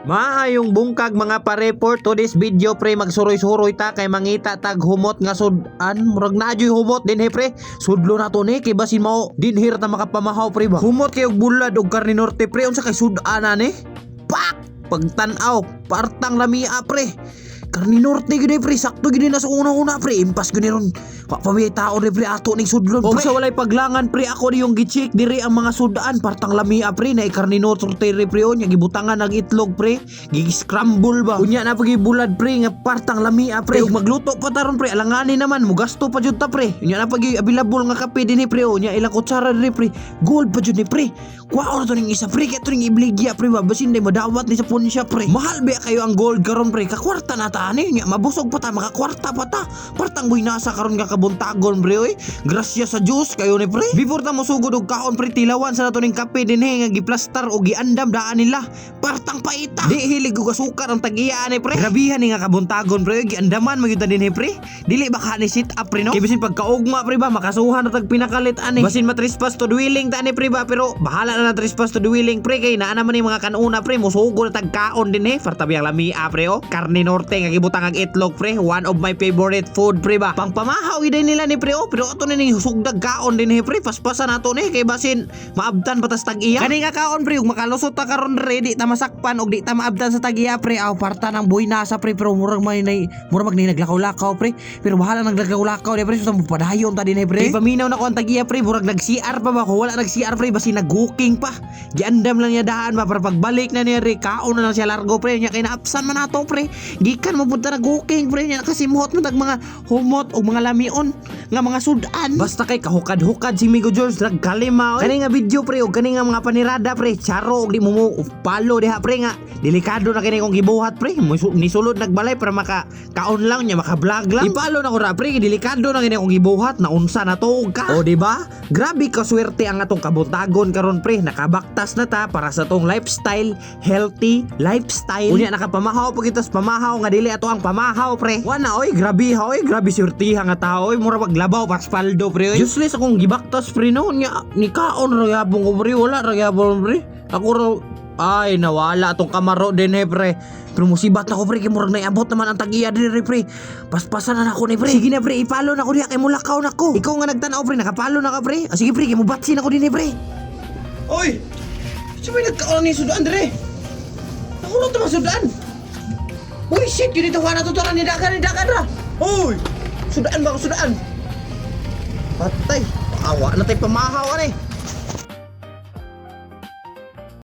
Maayong bungkag mga pare, for today's video pre, magsuroy-suroy ta kay mangita tag humot nga sudan. Murag naadyoy humot din he pre. Sudlo na to ni kay basin mao dinhir ta makapamahaw pre ba. Humot kay og bulad og karne norte pre, unsa kay sudan ni? Pak! Pagtan-aw, partang lamia pre. Karni norte gini pre, sakto gini na sa una-una pre. Impas gini ron papamiyay tao ni pre ato ning sudlon pre. Sa walay paglangan pre, ako ni yung gichik diri ang mga sudaan partang lamia pre na karni norte re pre on, gibutangan ng itlog pre, gi-scramble ba. Unya na pagi bulad pre nga partang lamia pre. Ug magluto pa taron pre, alangani naman mugasto pa jud ta pre. Unya na pagi available nga kape dinhi pre, unya ilang kutsara diri pre. Gold pa jud ni pre. Kuha to ning isa pre, kay to ning ibligya pre ba, basin day madawat ni sa punsya pre. Mahal ba kayo ang gold karon pre, kakwarta na ta ani, nya mabusog pa ta, makakwarta pa ta. Partang buhay nasa karon nga kabuntagon pre oy. Grasya sa Dios kayo ni pre. Before ta mosugod og kaon pre, tilawan sa nato ning kape dinhi nga giplastar o giandam daan nila. Partang paita. Di hilig og asukar ang tag-iya ni pre. Grabihan ni nga kabuntagon pre, giandaman magyud ta dinhi pre. Dili baka ni sit up pre no. Kay bisin pagkaugma pre ba, makasuhan na tag pinakalit ani. Basin matrespass to dwelling ta ni pre ba, pero bahala na trespass to dwelling pre, kay naa naman ni mga kanuna pre, mosugod na tag kaon dinhi. Fartabiyang lamia pre o. Karne norte nga gibutang ang itlog pre, one of my favorite food pre ba. Pangpamahaw iday nila ni pre o, pero ato na ni sugdag kaon din he pre, paspasan nato ni kay basin maabtan patas tag-iya. Kani nga kaon pre, ug makalusot ta karon ready ta masakpan og di ta maabtan sa tag-iya pre. Aw parta ng buhay nasa pre, pero murag magni naglakaw-lakaw pre. Pero bahala naglakaw-lakaw di pre, so padayon ta din he pre. Kay paminaw na ko ang tag-iya pre, murag nag-CR pa ba ko, wala nag-CR pre, basin nag-cooking pa. Giandam lang niya daan ba, para pagbalik na niya re, kaon na lang siya largo pre, nya kay naapsan man nato pre. Gikan mo punta nag-cooking pre, nya nakasimhot mo tag mga humot o mga lamion nga mga sudan. Basta kay kahukad-hukad si Migo George nagkalima. Kani nga video pre, o kani nga mga panirada pre, charo og di mo palo diha pre, nga delikado na kini kong gibuhat pre. Nisulod nagbalay para maka kaon lang nya, maka-vlog lang. Ipalo na ko ra pre, delikado na kini kong gibuhat, na unsa na to ka. O di ba? Grabe ka swerte ang atong kabuntagon karon pre, nakabaktas na ta para sa tong lifestyle, healthy lifestyle. Unya nakapamahaw pa kita sa pamahaw nga dili ato ang pamahaw pre. Wana oy, grabe ha oy, grabe swertiha nga tao oy, mura maglabaw paspaldo pre oy. Useless akong gibaktas pre no, nya ni kaon ra yabong ko pre, wala ra yabong pre. Ako ra ay nawala atong kamaro din he pre. Pero musibat na ko pre, kay murag naiabot naman ang tag-iya diri pre. Paspasan na ako ni pre. Sige na pre, ipalo na ko diha kay mulakaw na ko. Ikaw nga nagtan-aw pre, nakapalo na ka pre. Sige pre, kay mubatsin ako din pre. Oy! Sabay nagkaon ni sudan dire. Nakulot naman sudan. Uy shit, yun ito na tuturan ni dagan ra. Uy! Sudan ba ko sudan? Patay, awa na tayo pamahaw ani.